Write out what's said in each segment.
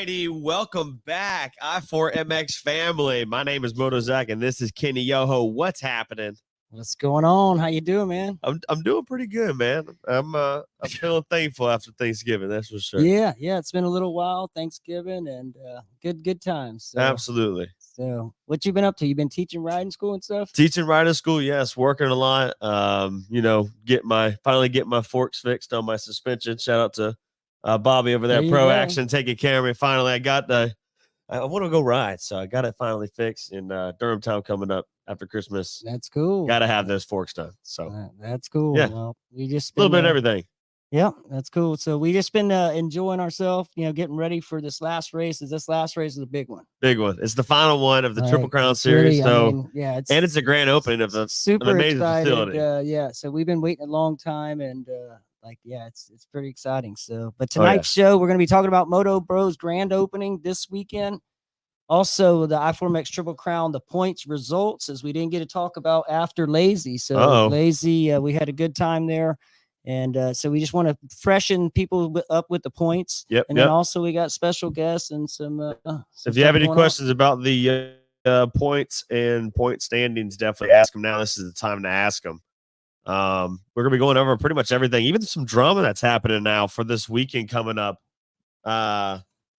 righty, welcome back, I4MX family. My name is MotoZach, and this is Kenny Yoho. What's happening? What's going on? How you doing, man? I'm doing pretty good, man. I'm feeling thankful after Thanksgiving, that's for sure. Yeah, it's been a little while, Thanksgiving, and good times. So, Absolutely. So, what you been up to? You been teaching riding school and stuff? Teaching riding school, yes. Working a lot. Finally get my forks fixed on my suspension. Shout out to Bobby over there at Pro Action taking care of me. Finally, I want to go ride, so I got it finally fixed in Durham Town coming up after Christmas. That's cool. Got to have those forks done. So that's cool. Yeah. Well, we just a little bit of everything. Yeah, that's cool. So we just been enjoying ourselves, getting ready for this last race. This last race is a big one. Big one. It's the final one of the Triple Crown Series. Really, it's a grand opening of the super amazing excited. facility. So we've been waiting a long time, and it's pretty exciting. So, but tonight's show we're going to be talking about Motobros grand opening this weekend. Also, the I4MX Triple Crown, the points results, as we didn't get to talk about after Lazy. So Lazy, we had a good time there. And so we just want to freshen people up with the points. Yep. And then also we got special guests and some. If you have any questions about the points and point standings, definitely ask them now. This is the time to ask them. We're going to be going over pretty much everything, even some drama that's happening now for this weekend coming up.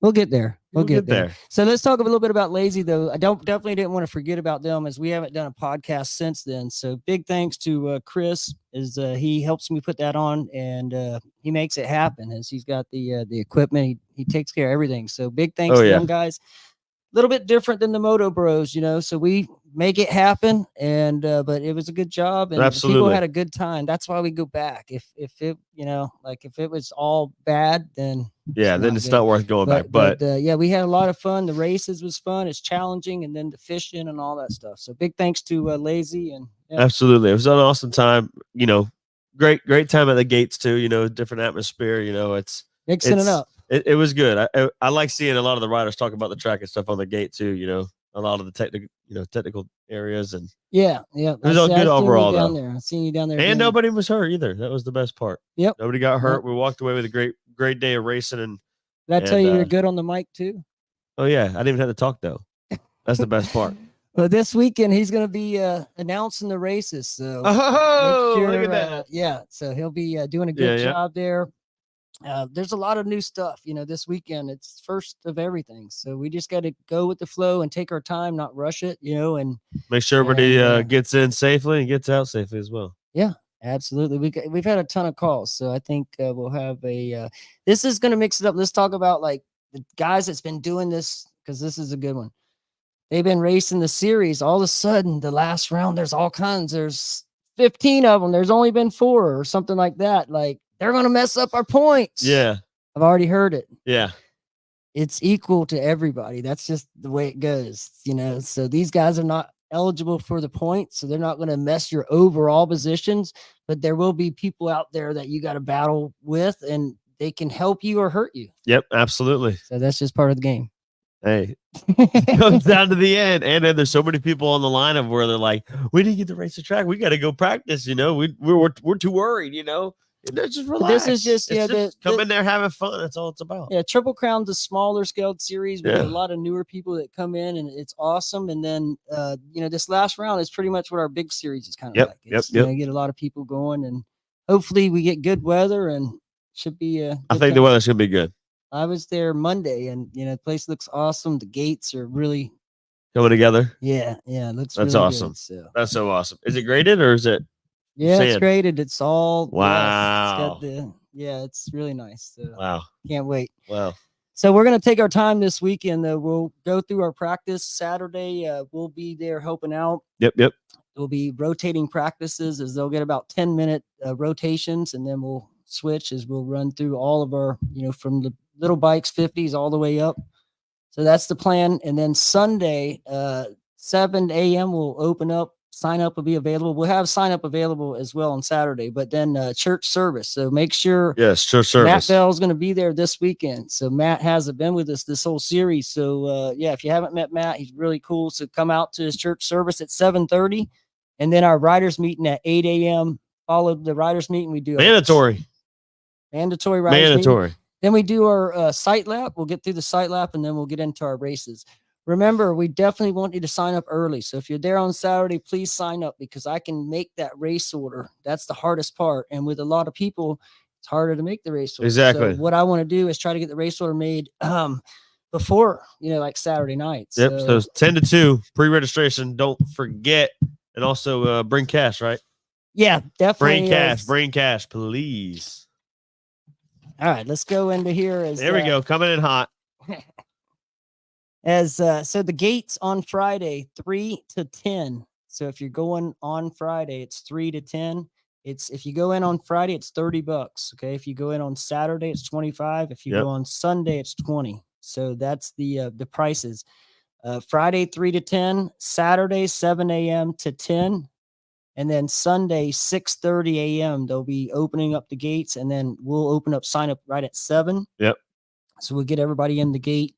We'll get there. We'll get there. So let's talk a little bit about Lazy, though. I definitely didn't want to forget about them, as we haven't done a podcast since then. So big thanks to Chris, as he helps me put that on, and he makes it happen, as he's got the equipment. He takes care of everything. So big thanks to them guys. A little bit different than the Motobros, so we make it happen, and but it was a good job, and people had a good time. That's why we go back. If it if it was all bad, then it's not worth going back. But we had a lot of fun. The races was fun. It's challenging, and then the fishing and all that stuff. So big thanks to Lazy, and absolutely, it was an awesome time. Great time at the gates too. Different atmosphere. It's mixing it up. It was good. I like seeing a lot of the riders talk about the track and stuff on the gate too. A lot of the technical areas, and it was all good overall. Down there, I seen you down there, and nobody was hurt either. That was the best part. Yep, nobody got hurt. We walked away with a great day of racing. And did I tell you you're good on the mic too? Oh yeah, I didn't even have to talk though. That's the best part. Well, this weekend he's going to be announcing the races. So look at that. So he'll be doing a good job there. There's a lot of new stuff, this weekend. It's first of everything. So we just got to go with the flow and take our time, not rush it, and make sure everybody gets in safely and gets out safely as well. Yeah, absolutely. We've had a ton of calls. So I think we'll have this is going to mix it up. Let's talk about like the guys that's been doing this, because this is a good one. They've been racing the series. All of a sudden, the last round, there's all kinds. There's 15 of them. There's only been 4 or something like that. Like, they're going to mess up our points. Yeah. I've already heard it. Yeah. It's equal to everybody. That's just the way it goes, So these guys are not eligible for the points, so they're not going to mess your overall positions, but there will be people out there that you got to battle with, and they can help you or hurt you. Yep, absolutely. So that's just part of the game. Hey, it comes down to the end. And then there's so many people on the lineup where they're like, we didn't get to race the track. We got to go practice, we're too worried, Just relax. This is just come in there having fun. That's all it's about. Yeah, Triple Crown's a smaller scaled series with a lot of newer people that come in, and it's awesome. And then this last round is pretty much what our big series is kind of like. Get a lot of people going, and hopefully we get good weather, and should be I think the weather should be good. I was there Monday, and the place looks awesome. The gates are really coming together. Yeah, it looks that's really awesome. Good, so. That's so awesome. Is it graded or is it? Yeah, sand? It's graded. It's all wow. It's really nice. So wow. Can't wait. Wow. So we're gonna take our time this weekend. We'll go through our practice Saturday. We'll be there helping out. Yep. We'll be rotating practices, as they'll get about 10-minute rotations, and then we'll switch as we'll run through all of our, from the little bikes 50s all the way up. So that's the plan. And then Sunday, 7 a.m. we'll open up. Sign up will be available. We'll have sign up available as well on Saturday, but then church service. So make sure church service. Matt Bell's going to be there this weekend. So Matt hasn't been with us this whole series. So if you haven't met Matt, he's really cool. So come out to his church service at 7:30, and then our riders meeting at 8 a.m. Follow the riders meeting. We do mandatory riders meeting. Then we do our site lap. We'll get through the site lap, and then we'll get into our races. Remember, we definitely want you to sign up early. So if you're there on Saturday, please sign up because I can make that race order. That's the hardest part. And with a lot of people, it's harder to make the race order. Exactly. So what I want to do is try to get the race order made before, like Saturday night. Yep. So 10 to 2 pre-registration. Don't forget. And also bring cash, right? Yeah, definitely. Bring cash, please. All right, let's go into here. There we go. Coming in hot. So the gates on Friday, 3 to 10. So if you're going on Friday, it's 3 to 10. If you go in on Friday, it's $30. Okay. If you go in on Saturday, it's 25. If you go on Sunday, it's 20. So that's the prices. Friday, 3 to 10, Saturday, 7 a.m. to 10. And then Sunday, 6:30 a.m. They'll be opening up the gates, and then we'll open up sign up right at 7. Yep. So we'll get everybody in the gate.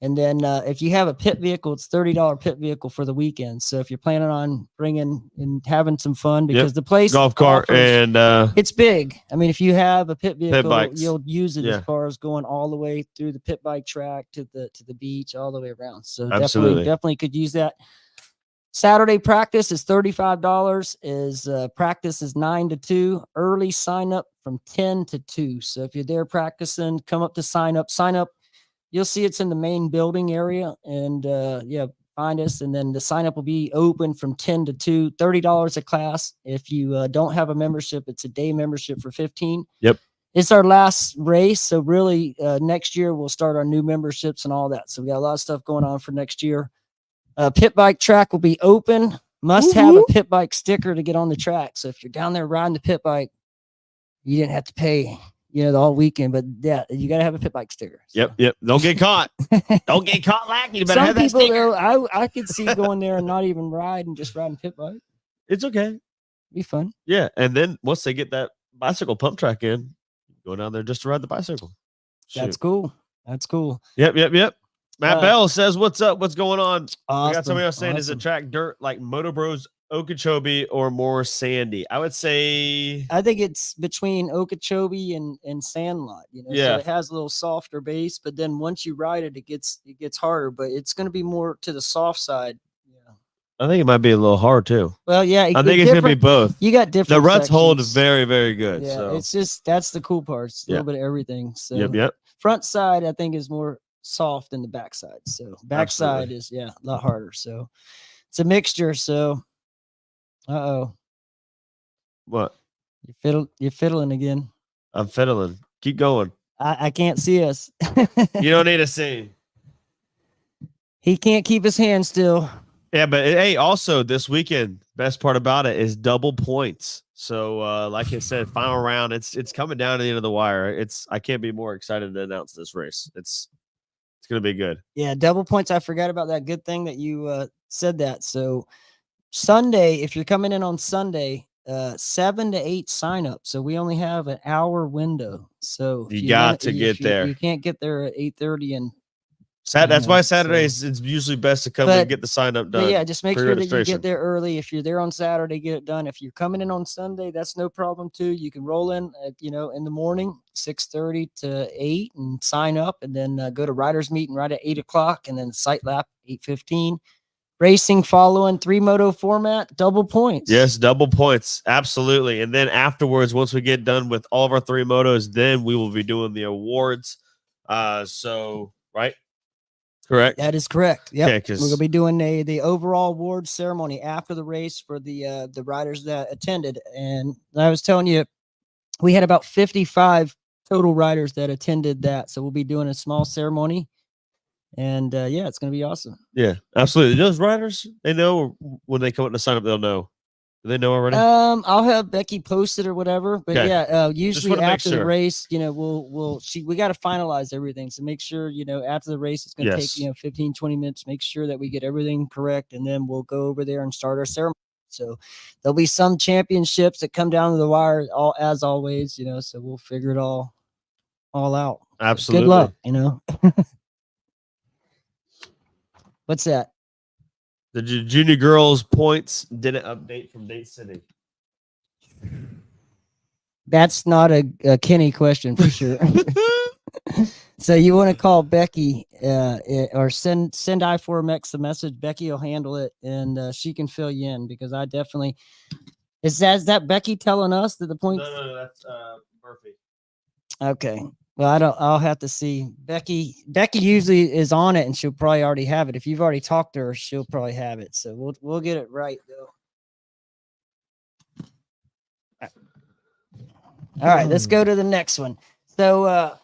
And then if you have a pit vehicle, it's $30 pit vehicle for the weekend. So if you're planning on bringing and having some fun, because the place golf cart and it's big. I mean, if you have a pit vehicle, bikes. You'll use it as far as going all the way through the pit bike track to the beach, all the way around. So definitely could use that. Saturday practice is $35. Practice is 9 to 2. Early sign up from 10 to 2. So if you're there practicing, come up to sign up. You'll see it's in the main building area, and find us. And then the sign up will be open from 10 to 2, $30 a class. If you don't have a membership, it's a day membership for 15. Yep. It's our last race. So really next year we'll start our new memberships and all that. So we got a lot of stuff going on for next year. Pit bike track will be open. Must have a pit bike sticker to get on the track. So if you're down there riding the pit bike, you didn't have to pay, the whole weekend, but yeah, you got to have a pit bike sticker. So. Yep. Don't get caught. Don't get caught lacking. You better Some have that people, sticker. though, I could see going there and not even ride and just riding pit bike. It's okay. Be fun. Yeah. And then once they get that bicycle pump track in, go down there just to ride the bicycle. Shoot. That's cool. Yep. Matt Bell says, "What's up? What's going on?" Awesome. We got somebody else saying, "Is the track dirt like Motobros, Okeechobee, or more sandy?" I would say, I think it's between Okeechobee and Sandlot. So it has a little softer base, but then once you ride it, it gets harder. But it's going to be more to the soft side. I think it might be a little hard too. Well, yeah, I think it's going to be both. You got different. The ruts sections. hold very, very good. Yeah, so. it's just that's the cool part. It's a little bit of everything. So yep. Front side, I think, is more soft than the backside. So backside is a lot harder. So it's a mixture. So What? You're fiddling again. I'm fiddling. Keep going. I can't see us. You don't need to see. He can't keep his hand still. Yeah, but hey, also this weekend, best part about it is double points. So like I said, final round, it's coming down to the end of the wire. I can't be more excited to announce this race. It's gonna be good. Yeah, double points. I forgot about that. Good thing that you said that. So Sunday, if you're coming in on Sunday, 7 to 8 sign up. So we only have an hour window. So you got to get there. You can't get there at 8:30 and that's why Saturdays it's usually best to come and get the sign up done. But yeah, just make sure that you get there early. If you're there on Saturday, get it done. If you're coming in on Sunday, that's no problem too. You can roll in, in the morning, 6:30 to 8, and sign up, and then go to riders meeting right at 8 o'clock, and then site lap 8:15. Racing following 3-moto format, double points. Yes, double points, absolutely. And then afterwards, once we get done with all of our 3 motos, then we will be doing the awards. Right. Correct. That is correct. Yeah, okay, we're gonna be doing the overall award ceremony after the race for the riders that attended. And I was telling you, we had about 55 total riders that attended that. So we'll be doing a small ceremony, and it's gonna be awesome. Yeah, absolutely. Those riders, they know when they come up to sign up, they'll know. Do they know already? I'll have Becky post it or whatever. But usually after the race, we got to finalize everything. So make sure, after the race, it's going to take, 15, 20 minutes, make sure that we get everything correct. And then we'll go over there and start our ceremony. So there'll be some championships that come down to the wire, as always, so we'll figure it all out. Absolutely. So good luck, What's that? The junior girls points didn't update from Date City. That's not a Kenny question for sure. So you want to call Becky or send I4MX the message. Becky will handle it, and she can fill you in because I definitely is that Becky telling us that the points? No, that's Murphy. Okay. Well, I'll have to see. Becky usually is on it, and she'll probably already have it. If you've already talked to her, she'll probably have it. So we'll get it right though. All right, let's go to the next one. So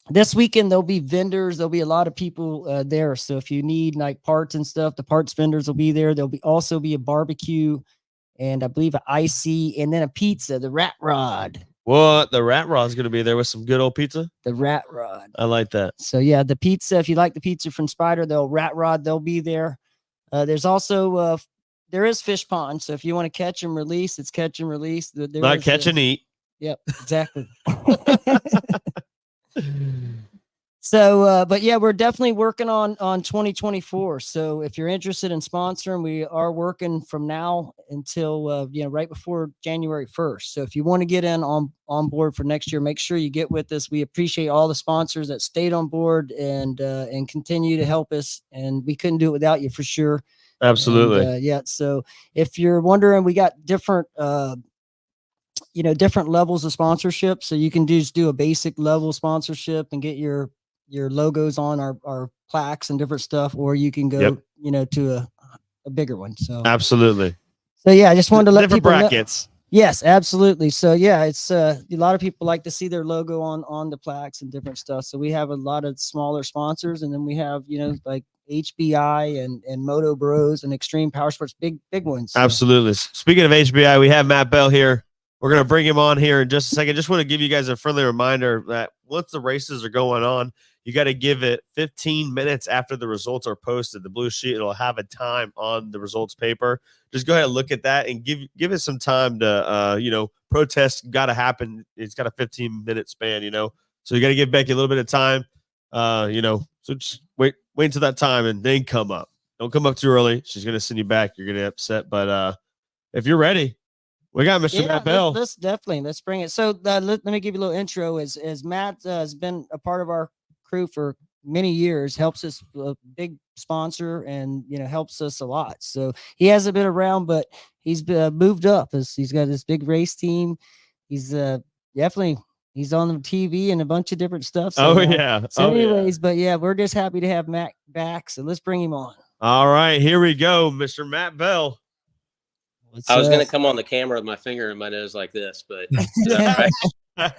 this weekend there'll be vendors. There'll be a lot of people there. So if you need like parts and stuff, the parts vendors will be there. There'll also be a barbecue, and I believe an icy, and then a pizza. The Rat Rod. What? The Rat Rod's going to be there with some good old pizza? The Rat Rod. I like that. So yeah, the pizza. If you like the pizza from Spider, Rat Rod. They'll be there. There's also there is fish pond. So if you want to catch and release, it's catch and release. Not catch and eat. Yep, exactly. So, but yeah, we're definitely working on 2024. So if you're interested in sponsoring, we are working from now until right before January 1st. So if you want to get in on board for next year, make sure you get with us. We appreciate all the sponsors that stayed on board and continue to help us. And we couldn't do it without you for sure. Absolutely. And, yeah. So if you're wondering, we got different different levels of sponsorship. So you can just do a basic level sponsorship and get your logos on our plaques and different stuff, or you can go, to a bigger one. So absolutely. So yeah, I just wanted to let different people brackets. Yes, absolutely. So yeah, it's a lot of people like to see their logo on the plaques and different stuff. So we have a lot of smaller sponsors, and then we have, like HBI and Motobros and Extreme Power Sports, big ones. So. Absolutely. Speaking of HBI, we have Matt Bell here. We're going to bring him on here in just a second. Just want to give you guys a friendly reminder that once the races are going on, you got to give it 15 minutes after the results are posted. The blue sheet, it'll have a time on the results paper. Just go ahead and look at that and give it some time to, protest got to happen. It's got a 15-minute span, So you got to give Becky a little bit of time, so just wait until that time and then come up. Don't come up too early. She's going to send you back. You're going to get upset. But if you're ready, we got Mr. Matt Bell. Let's bring it. So let me give you a little intro. As Matt has been a part of our crew for many years, helps us, a big sponsor, and helps us a lot. So he hasn't been around, but he's moved up. He's got this big race team. He's definitely he's on the TV and a bunch of different stuff. So, yeah. So anyways, but yeah, we're just happy to have Matt back. So let's bring him on. All right, here we go, Mr. Matt Bell. I was going to come on the camera with my finger in my nose like this, but right?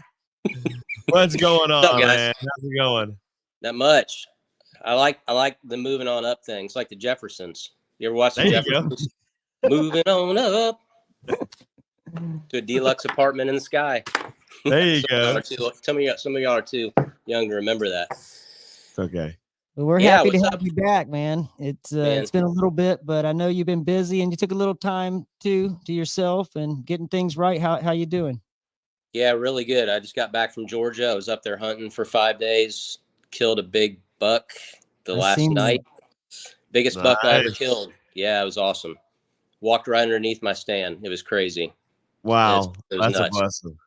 What's going on, What's up, guys? man? How's it going? Not much. I like the moving on up thing. It's like the Jeffersons. You ever watch the Jeffersons? Moving on up to a deluxe apartment in the sky. There you go. Some of y'all are too young to remember that. It's okay. Well, we're happy to have you back, man. It's been a little bit, but I know you've been busy and you took a little time to yourself and getting things right. How you doing? Yeah, really good. I just got back from Georgia. I was up there hunting for 5 days. Killed a big buck last night. Biggest buck I ever killed. Yeah, it was awesome. Walked right underneath my stand. It was crazy. Wow, it was that's nuts. awesome.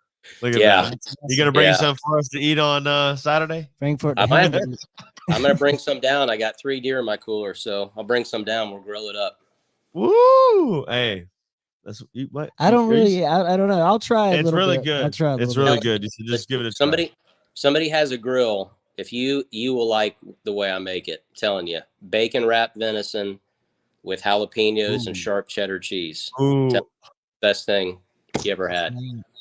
Look at that. You gonna bring some for us to eat on Saturday? I'm gonna bring some down. I got 3 deer in my cooler, so I'll bring some down. We'll grill it up. Woo! Hey, what? I don't know. I'll try. It's really good. I'll try. It's really good. You should just give it a try. Somebody has a grill. If you will like the way I make it, I'm telling you, bacon wrapped venison with jalapenos and sharp cheddar cheese. Best thing you ever had.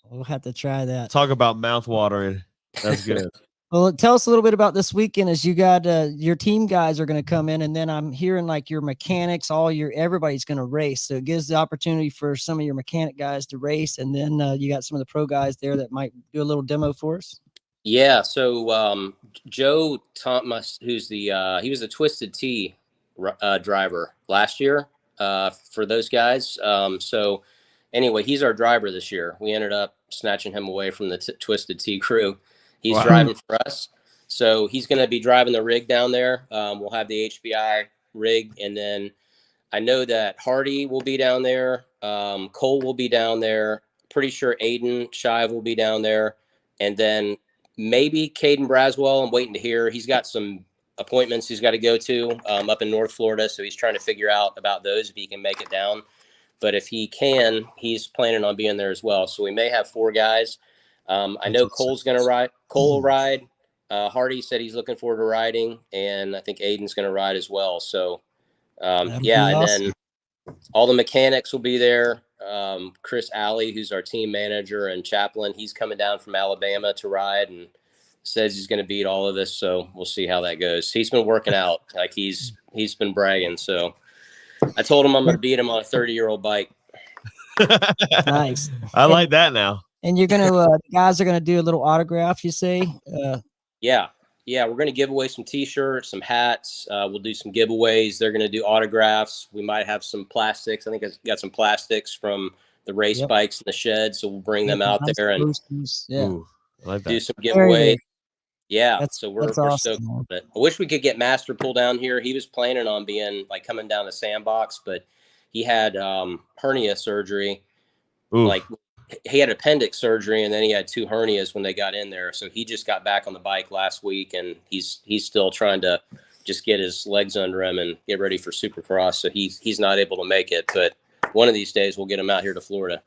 We'll have to try that. Talk about mouth watering. That's good. Well, tell us a little bit about this weekend. As you got your team guys are going to come in, and then I'm hearing like your mechanics, everybody's going to race. So it gives the opportunity for some of your mechanic guys to race, and then you got some of the pro guys there that might do a little demo for us. Yeah. So Joe Thomas, who's he was a Twisted Tea driver last year for those guys. So anyway, he's our driver this year. We ended up snatching him away from the Twisted Tea crew. He's driving for us. So he's going to be driving the rig down there. We'll have the HBI rig. And then I know that Hardy will be down there. Cole will be down there. pretty sure Aiden Shive will be down there. And then maybe Caden Braswell. I'm waiting to hear. He's got some appointments he's got to go to up in North Florida. So he's trying to figure out about those if he can make it down. But if he can, he's planning on being there as well. So we may have 4 guys. I know Cole's going to ride. Cole will ride. Hardy said he's looking forward to riding. And I think Aiden's going to ride as well. So, yeah. And then all the mechanics will be there. Chris Alley, who's our team manager and chaplain, he's coming down from Alabama to ride and says he's going to beat all of us. So we'll see how that goes. He's been working out. Like he's been bragging. So I told him I'm going to beat him on a 30-year-old bike. Nice. I like that now. And you're going to, the guys are going to do a little autograph, you say? Yeah. We're going to give away some t-shirts, some hats. We'll do some giveaways. They're going to do autographs. We might have some plastics. I think I've got some plastics from the race bikes in the shed. So we'll bring them out there and Ooh, I like that. do some giveaway. Yeah. So we're awesome, stoked on it. I wish we could get Master Pull down here. He was planning on being like coming down the sandbox, but he had hernia surgery. Ooh. Like he had appendix surgery and then he had 2 hernias when they got in there. So he just got back on the bike last week and he's still trying to just get his legs under him and get ready for Supercross. So he's not able to make it, but one of these days we'll get him out here to Florida.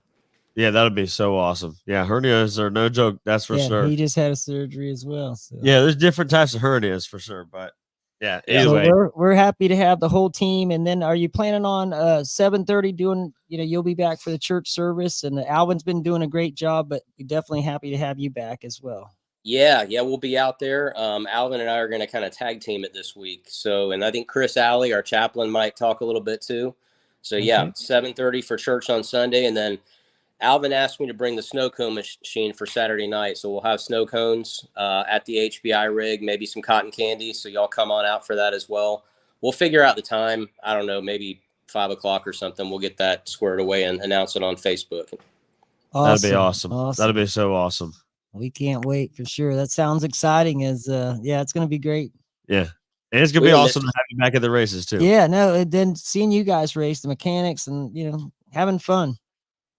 Yeah, that'd be so awesome. Yeah, hernias are no joke. That's for sure. He just had a surgery as well. So. Yeah, there's different types of hernias for sure. But yeah, anyway. So we're happy to have the whole team. And then are you planning on 7:30 doing, you'll be back for the church service, and Alvin's been doing a great job, but we're definitely happy to have you back as well. Yeah, we'll be out there. Alvin and I are going to kind of tag team it this week. So, and I think Chris Alley, our chaplain, might talk a little bit too. So yeah, 7:30 for church on Sunday. And then Alvin asked me to bring the snow cone machine for Saturday night. So we'll have snow cones at the HBI rig, maybe some cotton candy. So y'all come on out for that as well. We'll figure out the time. I don't know, maybe 5 o'clock or something. We'll get that squared away and announce it on Facebook. Awesome. That'd be awesome. That'd be so awesome. We can't wait for sure. That sounds exciting. It's going to be great. Yeah. And it's going to be awesome to have you back at the races too. Yeah, no, and then seeing you guys race, the mechanics and, having fun.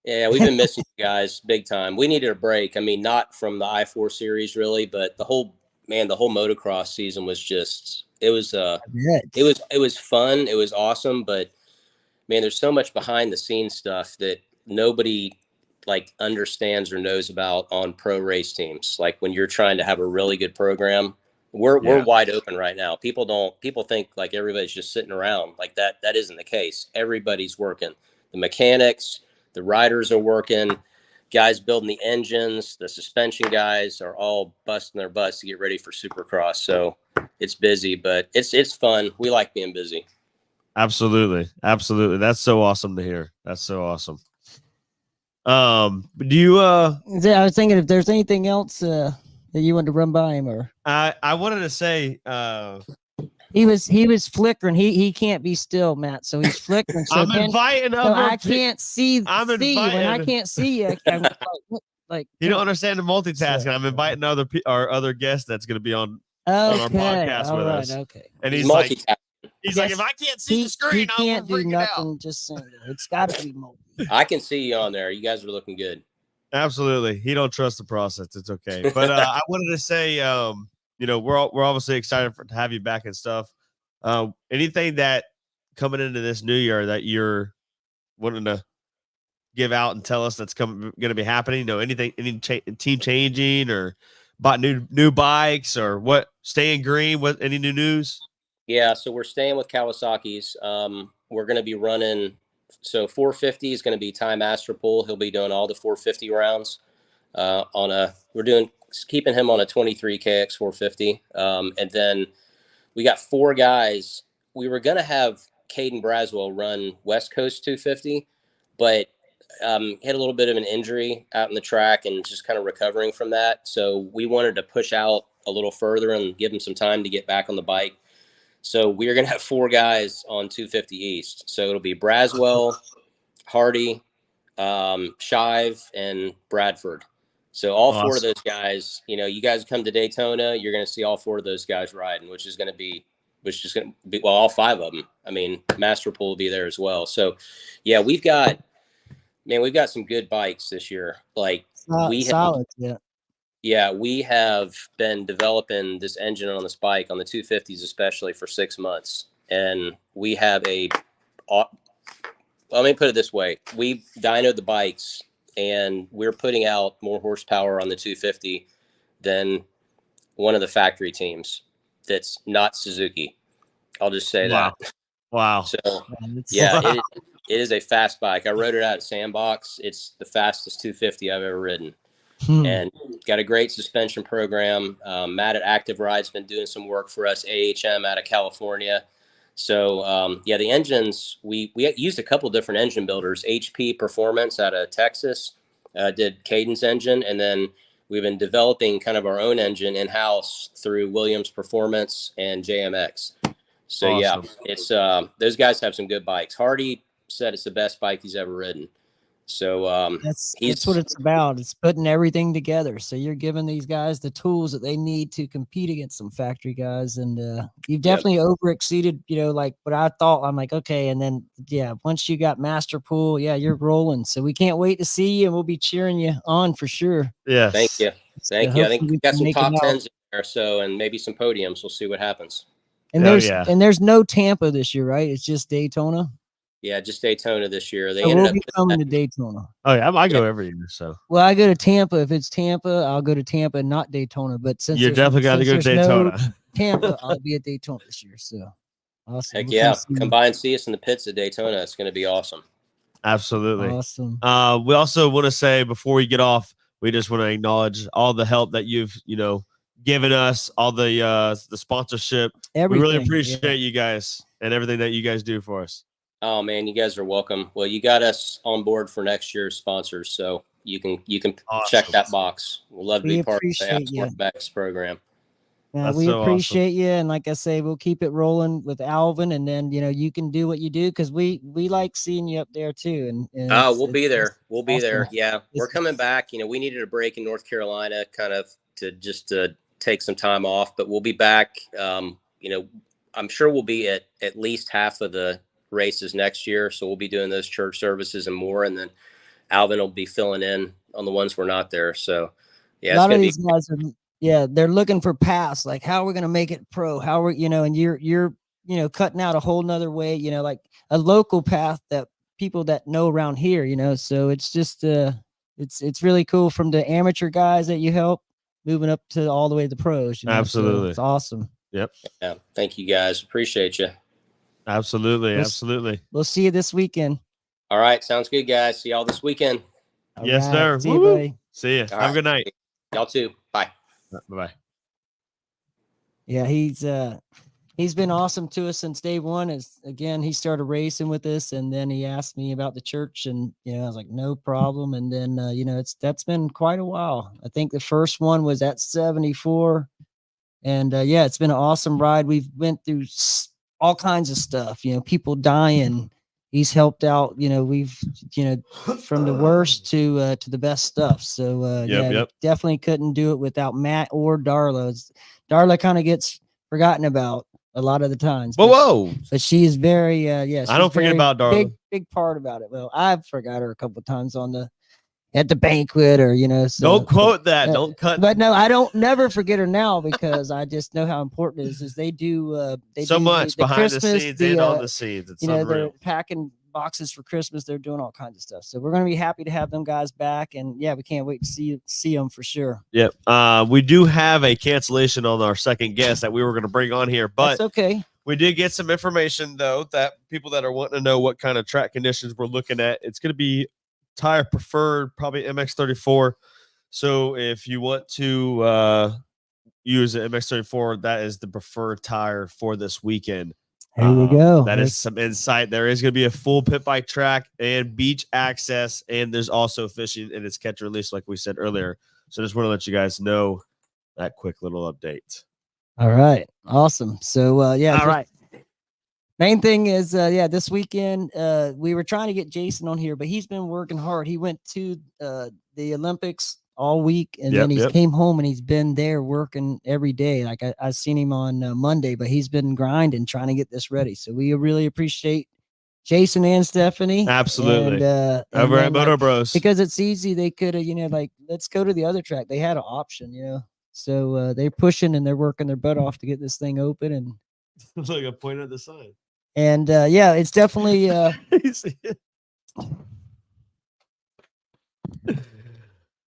Yeah, we've been missing you guys big time. We needed a break. I mean, not from the I-4 series really, but the whole motocross season was just, it was fun. It was awesome, but man, there's so much behind the scenes stuff that nobody like understands or knows about on pro race teams. Like when you're trying to have a really good program, we're wide open right now. People think like everybody's just sitting around like that. That isn't the case. Everybody's working. The mechanics, the riders are working, guys building the engines, the suspension guys are all busting their butts to get ready for Supercross. So it's busy, but it's fun. We like being busy. Absolutely. Absolutely. That's so awesome to hear. That's so awesome. Do you I was thinking if there's anything else that you wanted to run by him, or I wanted to say he was flickering. He can't be still, Matt. So he's flickering. So I'm inviting so I can't see. When I can't see you, I'm like you don't understand the multitasking. So, I'm inviting our other guest that's going to be on our podcast with us. Okay. And he's like, if I can't see the screen, he can't do nothing. Out. Just saying, it's got to be multi. I can see you on there. You guys are looking good. Absolutely. He don't trust the process. It's okay. But I wanted to say, we're obviously excited to have you back and stuff. Anything that coming into this new year that you're wanting to give out and tell us that's going to be happening? Anything, any team changing or bought new bikes or what? Staying green? What? Any new news? Yeah, so we're staying with Kawasaki's. We're going to be running. So 450 is going to be Ty Masterpool. He'll be doing all the 450 rounds. We're keeping him on a 23 KX 450. And then we got 4 guys. We were going to have Caden Braswell run West Coast 250, but had a little bit of an injury out in the track and just kind of recovering from that. So we wanted to push out a little further and give him some time to get back on the bike. So we're going to have 4 guys on 250 East. So it'll be Braswell, Hardy, Shive, and Bradford. So all 4 of those guys, you guys come to Daytona, you're going to see all 4 of those guys riding, which is going to be all 5 of them. I mean, Masterpool will be there as well. So yeah, we've got, Man, we've got some good bikes this year. Like we have, Solid, yeah. yeah, we have been developing this engine on this bike on the 250s, especially for 6 months. And we have let me put it this way. We dynoed the bikes and we're putting out more horsepower on the 250 than one of the factory teams that's not Suzuki. I'll just say Wow. that. Wow. So Yeah, it is a fast bike. I rode it out at Sandbox. It's the fastest 250 I've ever ridden. And got a great suspension program. Matt at Active Ride's been doing some work for us, AHM out of California. So, yeah, the engines, we used a couple different engine builders. HP Performance out of Texas did Cadence engine. And then we've been developing kind of our own engine in-house through Williams Performance and JMX. So, awesome. yeah, it's those guys have some good bikes. Hardy said it's the best bike he's ever ridden. So that's what it's about. It's putting everything together. So you're giving these guys the tools that they need to compete against some factory guys. And you've definitely over exceeded, like what I thought. I'm like, okay. And then, yeah, once you got Master Pool, yeah, you're rolling. So we can't wait to see you and we'll be cheering you on for sure. Yes. Thank you. Thank you. I think we got some top it 10s or so and maybe some podiums. We'll see what happens. And there's no Tampa this year, right? It's just Daytona. Yeah, just Daytona this year. They So ended we'll up be coming to Daytona. Oh yeah, I go every year. So I go to Tampa. If it's Tampa, I'll go to Tampa, not Daytona. But since you're definitely got to go to Daytona. No Tampa, I'll be at Daytona this year. So awesome. Heck yeah. Come by and see us in the pits at Daytona. It's going to be awesome. Absolutely. Awesome. We also want to say before we get off, we just want to acknowledge all the help that you've, given us, all the sponsorship. Everything. We really appreciate you guys and everything that you guys do for us. Oh man, you guys are welcome. Well, you got us on board for next year's sponsors, so you can awesome. Check that box. We'll love to be part of the Sportbacks program. Yeah, we appreciate you, and like I say, we'll keep it rolling with Alvin, and then you can do what you do because we like seeing you up there too. And we'll be there. We'll be there. Yeah, we're coming back. We needed a break in North Carolina, kind of to take some time off, but we'll be back. I'm sure we'll be at least half of the races next year, so we'll be doing those church services and more, and then Alvin will be filling in on the ones we're not there. So yeah, a lot of these guys are they're looking for paths, like how we're gonna make it pro, how we're and you're cutting out a whole nother way, like a local path that people that know around here, so it's just it's really cool from the amateur guys that you help moving up to all the way to the pros. Absolutely. So it's awesome. Yep. Yeah, thank you guys, appreciate you. Absolutely. We'll see you this weekend. All right. Sounds good, guys. See y'all this weekend. Yes, sir. See you, buddy. See you. Have a good night. Y'all too. Bye. Bye-bye. Yeah, he's been awesome to us since day one. Again, he started racing with us, and then he asked me about the church, and I was like, no problem. And then that's been quite a while. I think the first one was at 74, and it's been an awesome ride. We've went through all kinds of stuff, people dying. He's helped out, we've, from the worst to the best stuff. So, definitely couldn't do it without Matt or Darla. Darla kind of gets forgotten about a lot of the times. But she is very, I don't forget about Darla. Big part about it. Well, I've forgot her a couple of times at the banquet or, so, don't quote that. Don't cut. But no, I don't never forget her now because I just know how important it is they do so much the behind Christmas, the scenes and on the scenes. It's unreal. They're packing boxes for Christmas. They're doing all kinds of stuff. So we're going to be happy to have them guys back. And we can't wait to see them for sure. Yep. We do have a cancellation on our second guest that we were going to bring on here, but that's okay. We did get some information though, that people that are wanting to know what kind of track conditions we're looking at. It's going to be tire preferred, probably MX34. So if you want to use an MX34, that is the preferred tire for this weekend. There we go. That is some insight. There is going to be a full pit bike track and beach access, and there's also fishing and it's catch and release, like we said earlier. So just want to let you guys know that quick little update. All right. Awesome. So all right. Main thing is, this weekend we were trying to get Jason on here, but he's been working hard. He went to the Olympics all week, and then he came home and he's been there working every day. Like I seen him on Monday, but he's been grinding, trying to get this ready. So we really appreciate Jason and Stephanie. Absolutely. And Over then, at Motobros. because it's easy, they could have, like, let's go to the other track. They had an option, So they're pushing and they're working their butt off to get this thing open. And It's like a point at the sign. And yeah, it's definitely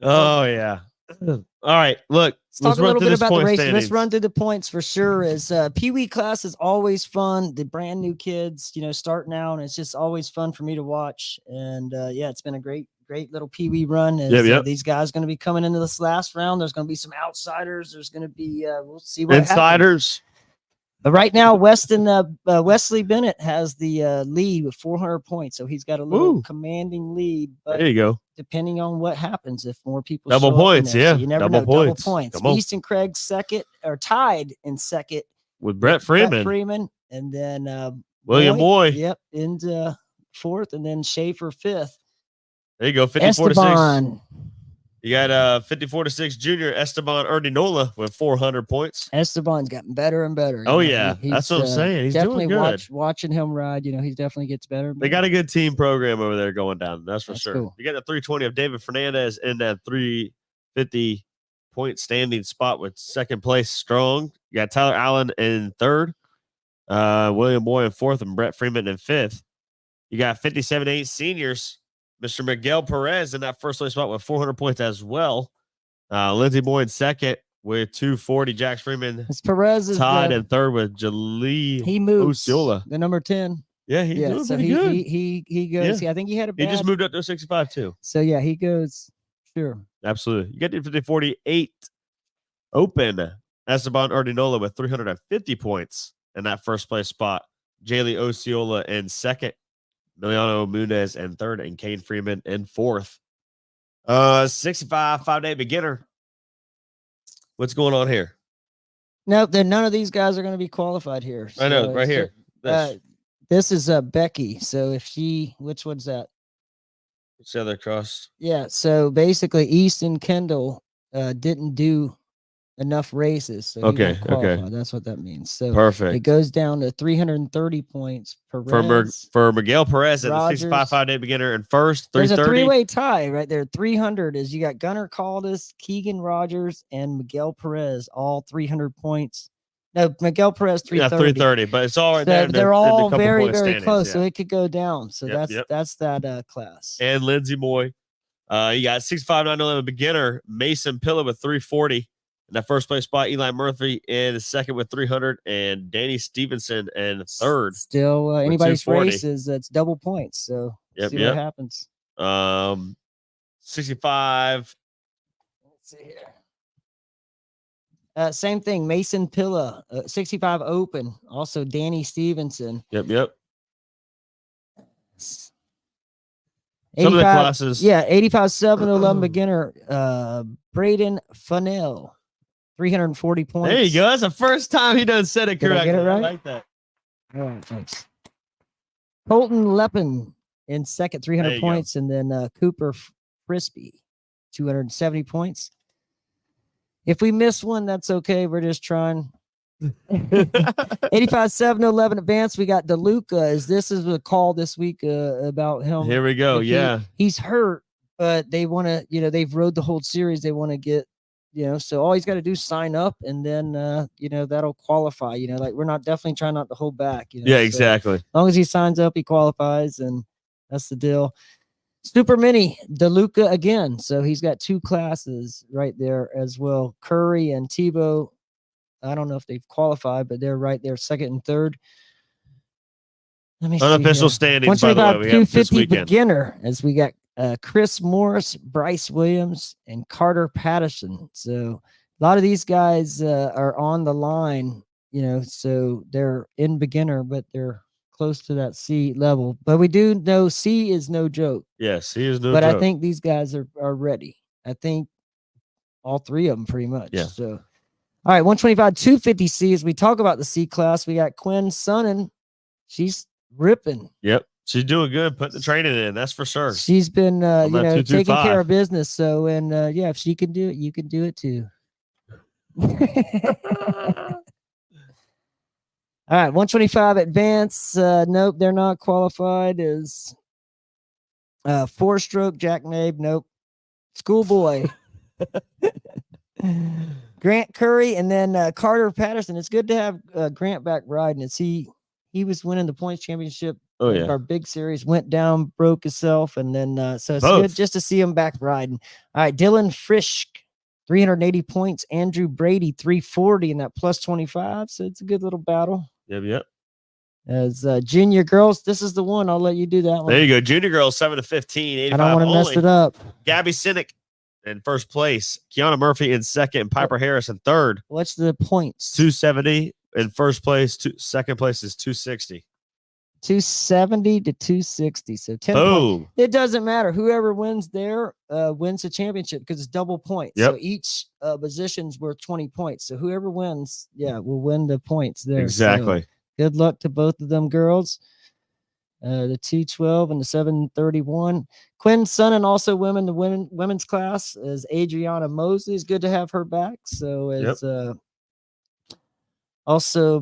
Oh yeah. All right, look, let's talk a little bit about the race. Standings. Let's run through the points for sure. Is Pee Wee class is always fun. The brand new kids, starting out, and it's just always fun for me to watch. And yeah, it's been a great little Pee Wee run. As, these guys going to be coming into this last round. There's going to be some outsiders. There's going to be we'll see what insiders. Happens. But right now, Wesley Bennett has the lead with 400 points, so he's got a little commanding lead. But there you go. Depending on what happens, if more people double show points, up in there, so you never know. Double points. Easton Craig second, or tied in second with Brett Freeman, and then William Boy. Yep, into fourth, and then Schaefer fifth. There you go, 54-6. You got 54-6 junior Esteban Erdinola with 400 points. Esteban's gotten better and better. Oh yeah, that's what I'm saying. He's definitely doing good. Watching him ride, he definitely gets better. They got a good team program over there going down. That's for sure. Cool. You got the 320 of David Fernandez in that 350 point standing spot with second place strong. You got Tyler Allen in third, William Boy in fourth, and Brett Freeman in fifth. You got 57-8 seniors. Mr. Miguel Perez in that first place spot with 400 points as well. Lindsey Boy in second with 240. Jax Freeman Perez is tied in third with he moves Osceola. The number 10. Yeah, he's doing so pretty good. He goes. Yeah. I think he had a bad. He just moved up to 65 too. So yeah, he goes. Sure. Absolutely. You get the 50-48 open. Esteban Erdinola with 350 points in that first place spot. Jaylee Osceola in second. Miliano Munez in third, and Kane Freeman in fourth. 65 5-day beginner. What's going on here? No, none of these guys are going to be qualified here. So, I know, right here. This is Becky. So if which one's that? What's the other cross? Yeah. So basically, Easton Kendall didn't do enough races. So okay. That's what that means. So perfect. It goes down to 330 points for Miguel Perez at the 65 5-day beginner and first. 330. There's a three-way tie right there. 300 is you got Gunnar Caldas, Keegan Rogers, and Miguel Perez, all 300 points. No, Miguel Perez 330. Yeah, 330, but it's all right there. They're all very, very close, so it could go down. So that's that class. And Lindsey Boy, you got 65 911 beginner Mason Pilla with 340. In that first place spot, Eli Murphy in second with 300, and Danny Stevenson in third. Still, anybody's race that's double points. So see what happens. 65. Let's see here. Same thing. Mason Pilla, 65 open. Also Danny Stevenson. Yep. Some of the classes. Yeah, 85 7-11 beginner. Braden Funnell. 340 points. There you go. That's the first time he done said it correctly. Did I get it right? I like that. All right, thanks. Colton Leppin in second, 300 points, and then Cooper Frisbee, 270 points. If we miss one, that's okay. We're just trying. 85-7-11 advance. We got DeLuca. This is a call this week about him. Here we go. He's hurt, but they want to. They've rode the whole series. They want to get. So all he's got to do is sign up, and then that'll qualify. Like we're definitely trying not to hold back. Yeah, exactly. As long as he signs up, he qualifies, and that's the deal. Super Mini DeLuca again. So he's got two classes right there as well. Curry and Tebow. I don't know if they've qualified, but they're right there, second and third. Let me unofficial standings. By the way, we have this weekend. Beginner as we got. Chris Morris, Bryce Williams, and Carter Patterson. So a lot of these guys are on the line, so they're in beginner, but they're close to that C level. But we do know C is no joke. Yes, C is no joke. But I think these guys are ready. I think all three of them pretty much. Yeah. So, all right, 125, 250 C. As we talk about the C class, we got Quinn Sonnen. She's ripping. Yep. She's doing good, putting the training in. That's for sure. She's been, taking care of business. So, and if she can do it, you can do it too. All right, 125 advance. Nope, they're not qualified. Is 4-stroke jackknife. Nope. Schoolboy. Grant Curry and then Carter Patterson. It's good to have Grant back riding. He was winning the points championship. Oh, of yeah. Our big series went down, broke himself, and then so it's Both. good just to see him back riding. All right, Dylan Frisch, 380 points. Andrew Brady, 340 in that plus 25. So it's a good little battle. Yep. As junior girls, this is the one. I'll let you do that one. There you go. Junior girls 7 to 15. 85 I don't want to mess it up. Gabby Sinek in first place. Kiana Murphy in second. And Piper Harris in third. What's the points? 270 in first place. Second place is 260. 270 to 260. So 10 Boom. points. It doesn't matter. Whoever wins there wins the championship because it's double points. Yep. So each position's worth 20 points. So whoever wins, will win the points there. Exactly. So good luck to both of them girls. The 212 and the 731. Quinn Sunnon also women, the women's class is Adriana Mosley. It's good to have her back. So as also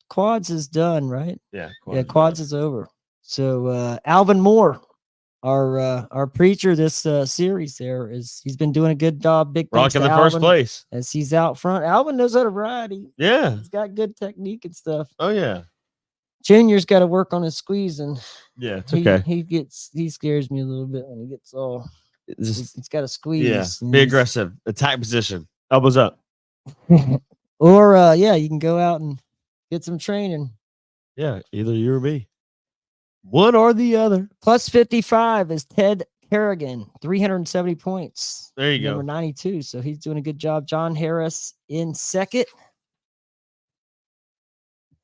quads is done, right? Yeah. Quads is over. So Alvin Moore, our preacher this series there he's been doing a good job. Big thanks Rocking to the first Alvin place. as he's out front. Alvin knows how to ride. He's got good technique and stuff. Oh, yeah. Junior's got to work on his squeezing. Yeah, it's okay. He scares me a little bit when he gets all. He's got to squeeze. Yeah, be aggressive. Attack position. Elbows up. Or you can go out and get some training. Yeah, either you or me. One or the other. Plus 55 is Ted Kerrigan, 370 points. There you go. Number 92. So he's doing a good job. John Harris in second.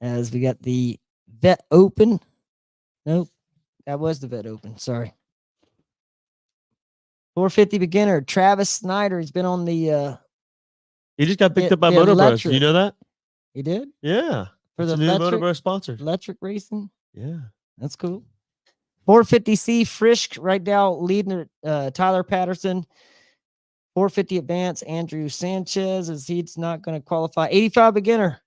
As we got the Vet Open. Nope. That was the Vet Open. Sorry. 450 beginner. Travis Snyder. He's been on the he just got picked up by Motobros. Do you know that? He did? Yeah. For the new Motobros sponsor. Electric racing? Yeah. That's cool. 450C Frisch right now leading Tyler Patterson. 450 advance Andrew Sanchez as he's not going to qualify. 85 beginner.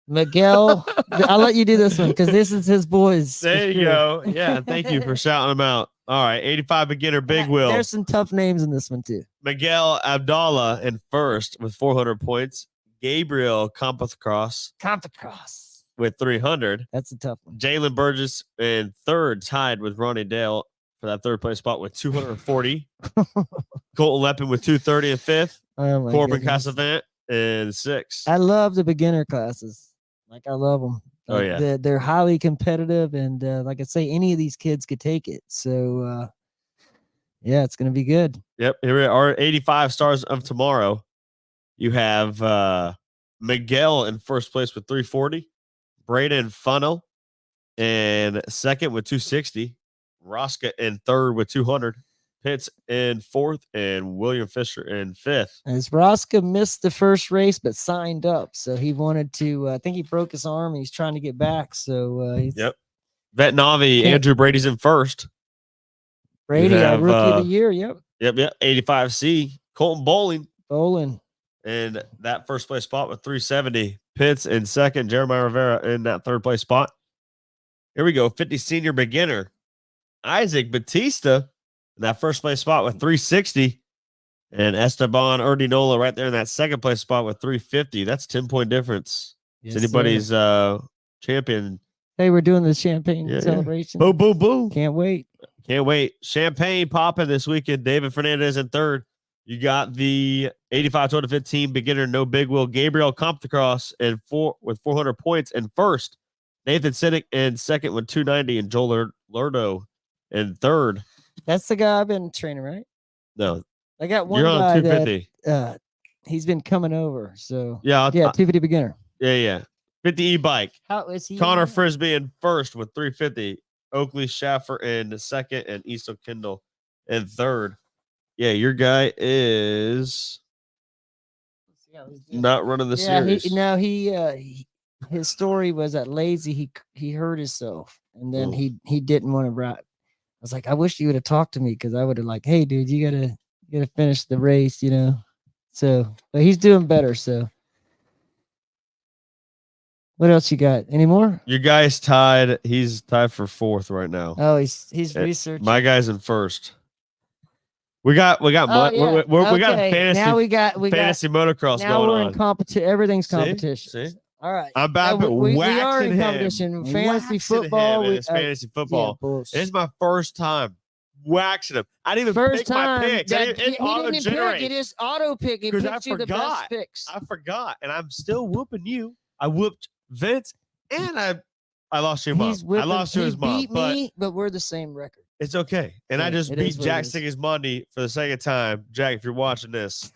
Miguel, I'll let you do this one because this is his boys. There you go. Yeah, thank you for shouting them out. All right, 85 beginner, Big Will. There's some tough names in this one too. Miguel Abdallah in first with 400 points. Gabriel Compacross with 300. That's a tough one. Jalen Burgess in third, tied with Ronnie Dale for that third place spot with 240. Colton Leppin with 230 in fifth. Corbin Casavant in sixth. I love the beginner classes. Like, I love them. Oh, yeah. They're highly competitive. And like I say, any of these kids could take it. So, it's going to be good. Yep. Here we are, 85 stars of tomorrow. You have Miguel in first place with 340. Braden Funnel in second with 260. Rosca in third with 200. Pitts in fourth, and William Fisher in fifth. As Rosca missed the first race, but signed up. So he wanted to, I think he broke his arm and he's trying to get back. So yep. Vet Navi, Andrew Brady's in first. Brady, rookie of the year. Yep. 85C. Colton Bowling. And that first place spot with 370. Pitts in second. Jeremiah Rivera in that third place spot. Here we go. 50 senior beginner. Isaac Batista in that first place spot with 360. And Esteban Urdinola right there in that second place spot with 350. That's 10-point difference. Yes, it's anybody's champion. Hey, we're doing the champagne celebration. Boom, boom, boom. Can't wait. Champagne popping this weekend. David Fernandez in third. You got the 85 to 15 beginner, no big wheel. Gabriel Compacross with 400 points in first. Nathan Sinek in second with 290, and Joel Lurdo in third. That's the guy I've been training, right? No, I got one you're on guy 250. That he's been coming over. So 250 beginner. 50 e-bike. How is he? Connor Frisbee in first with 350. Oakley Schaffer in second, and Easton Kendall in third. Yeah, your guy is not running the series. His story was that lazy. He hurt himself, and then he didn't want to ride. I was like, I wish you would have talked to me because I would have like, hey, dude, you gotta finish the race, So, but he's doing better. So, What else you got? Any more? Your guy's tied. He's tied for 4th right now. Oh, he's researching. My guy's in 1st. We got Oh, yeah. we got Okay. fantasy. Now we got fantasy motocross now going we're on. in competition. Everything's See? competition. See? All right. I'm about to we are waxing in him. competition. Fantasy Waxing football. him in his fantasy football. Yeah, This is my first time waxing him. I didn't even first pick my time picks. that It he didn't pick. It auto-generates. is auto pick. It 'Cause I picks you the best forgot. picks. I forgot, and I'm still whooping you. I whooped Vince, and I lost your mom. I lost to his mom, beat me, but we're the same record. it's okay. And I Yeah, just it beat is what it Jack is. Sigismondi for the second time. Jack, if you're watching this,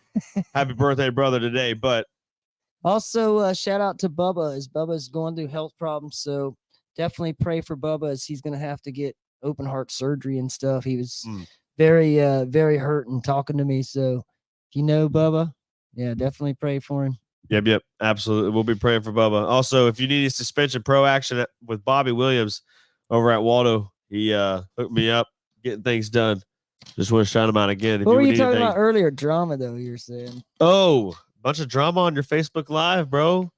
happy birthday, brother, today. But Also, shout out to Bubba as Bubba's going through health problems. So definitely pray for Bubba as he's going to have to get open heart surgery and stuff. He was very hurt and talking to me. So if you know Bubba, yeah, definitely pray for him. Yep, absolutely. We'll be praying for Bubba. Also, if you need a suspension pro action with Bobby Williams over at Waldo, he hooked me up, getting things done. Just want to shout him out again. If What were you need talking anything. about earlier? Drama, though, you're saying. Oh, bunch of drama on your Facebook Live, bro.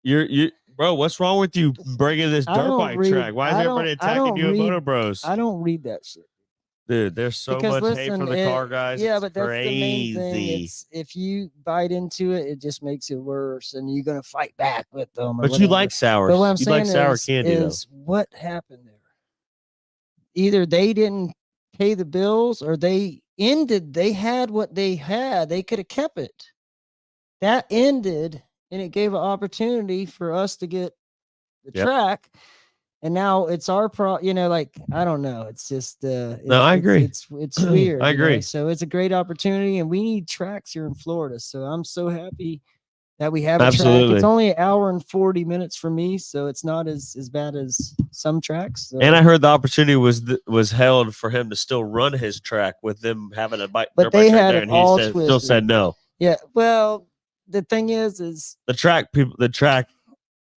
Bro, what's wrong with you bringing this I dirt don't bike read- track? Why is I everybody don't- I attacking don't you read- at Motobros? I don't read that shit. Dude, there's so Because much hate listen, from the car guys. Yeah, It's but that's crazy. the main thing. It's if you bite into it, it just makes it worse, and you're gonna fight back with them. Or But whatever. you like sours. But what I'm you saying like sour is, candy, is what happened there. Either they didn't pay the bills, or they ended. They had what they had. They could have kept it. That ended, and it gave an opportunity for us to get the track. And now it's our like, I don't know. It's just I agree. It's weird. I agree. So it's a great opportunity, and we need tracks here in Florida. So I'm so happy that we have a track. Absolutely. It's only an hour and 40 minutes for me, so it's not as bad as some tracks. So. And I heard the opportunity was held for him to still run his track with them having a bike. But they had there, it and all he still twisted. said no. Yeah. Well, the thing is the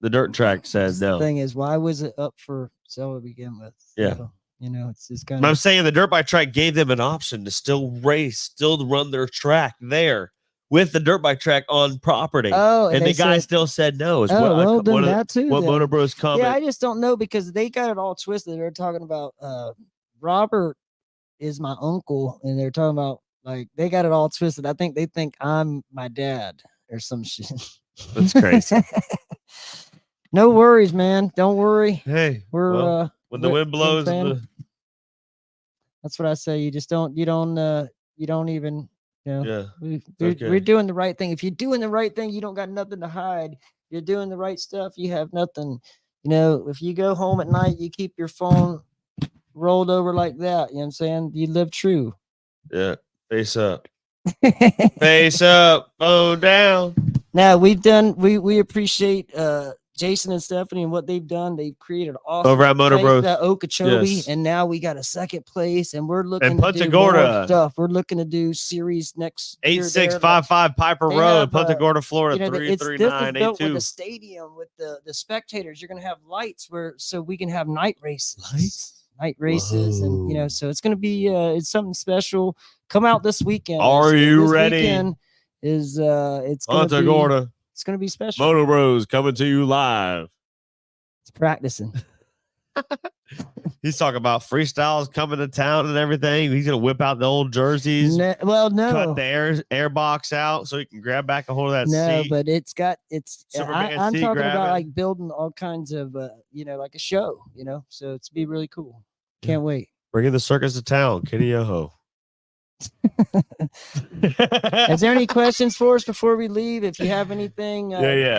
dirt track said no. The thing is, why was it up for sale to begin with? Yeah. So, it's just kind But of. I'm saying the dirt bike track gave them an option to still race, still to run their track there with the dirt bike track on property. Oh, and the guy still said no. Then that too. What then. Motobros comment? Yeah, I just don't know because they got it all twisted. They're talking about Robert is my uncle, and they're talking about like they got it all twisted. I think they think I'm my dad or some shit. That's crazy. No worries, man. Don't worry. Hey, We're when the wind blows, that's what I say. You just don't. You don't even. Yeah, we're doing the right thing. If you're doing the right thing, you don't got nothing to hide. You're doing the right stuff. You have nothing. If you go home at night, you keep your phone rolled over like that. You know what I'm saying? You live true. Yeah. Face up. Face up. Phone down. Now we appreciate Jason and Stephanie and what they've done. They've created awesome over at Motobros, Okeechobee, and now we got a second place, and we're looking and to Punta do Gorda more stuff. We're looking to do series next 8655 Piper Road, Punta Gorda, Florida 33982. Built with the stadium with the spectators. You're gonna have lights so we can have night races. Night races. Whoa. And so it's gonna be it's something special. Come out this weekend. Are you ready? Weekend is it's Punta Gorda. It's gonna be special. Motobros coming to you live. It's practicing. He's talking about freestyles coming to town and everything. He's gonna whip out the old jerseys. No. Cut the air box out so he can grab back a hold of that seat. But I'm talking about like building all kinds of like a show, so it's be really cool. Can't wait. Bringing the circus to town, Kenny Yoho. Is there any questions for us before we leave? If you have anything,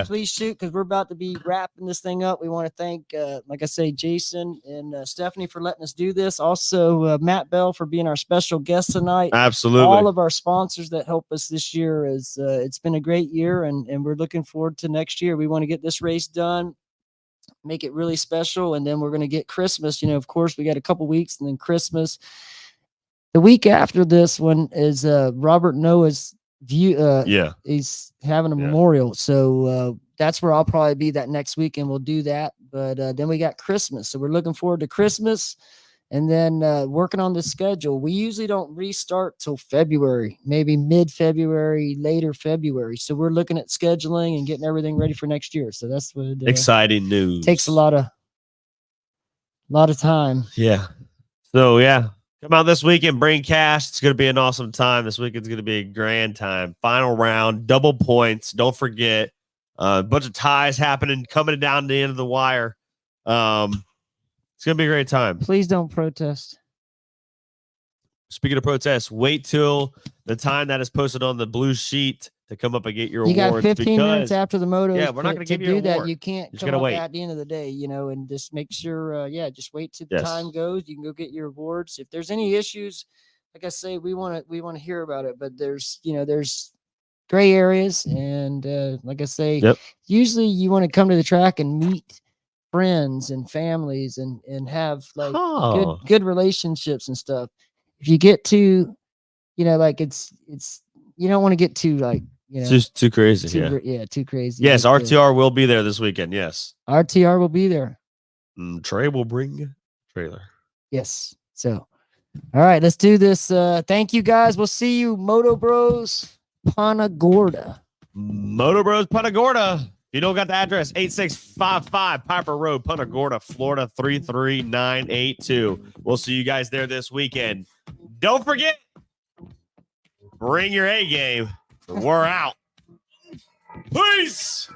please shoot, because we're about to be wrapping this thing up. We want to thank, like I say, Jason and Stephanie for letting us do this. Also, Matt Bell for being our special guest tonight. Absolutely. All of our sponsors that help us this year. It's been a great year, and we're looking forward to next year. We want to get this race done, make it really special, and then we're going to get Christmas. Of course, we got a couple weeks, and then Christmas. The week after this one is Robert Noah's view. He's having a memorial, so that's where I'll probably be that next week, and we'll do that. But then we got Christmas, so we're looking forward to Christmas, And then working on the schedule. We usually don't restart till February, maybe mid-February, later February. So we're looking at scheduling and getting everything ready for next year. So that's what Exciting news. takes a lot of time. Yeah. So yeah, come out this weekend, bring cash. It's gonna be an awesome time. This weekend's gonna be a grand time. Final round, double points. Don't forget, a bunch of ties happening, coming down the end of the wire. It's gonna be a great time. Please don't protest. Speaking of protests, wait till the time that is posted on the blue sheet to come up and get your You got awards. 15 minutes after the moto. Yeah, we're not gonna give you do your that. award. You can't Just come gotta up wait. at the end of the day, and just make sure. Just wait till the Yes. time goes. You can go get your awards. If there's any issues, like I say, we want to hear about it. But there's gray areas, and like I say, Yep. usually you want to come to the track and meet friends and families and have like good relationships and stuff. If you get too, like it's you don't want to get too like Just too crazy. too crazy. Yes, like, RTR will be there this weekend. Yes. RTR will be there. Trey will bring trailer. Yes. So, all right, let's do this. Thank you guys. We'll see you, Motobros, Punta Gorda. Motobros, Punta Gorda. If you don't got the address, 8655 Piper Road, Punta Gorda, Florida 33982. We'll see you guys there this weekend. Don't forget, bring your A game. We're out. Peace.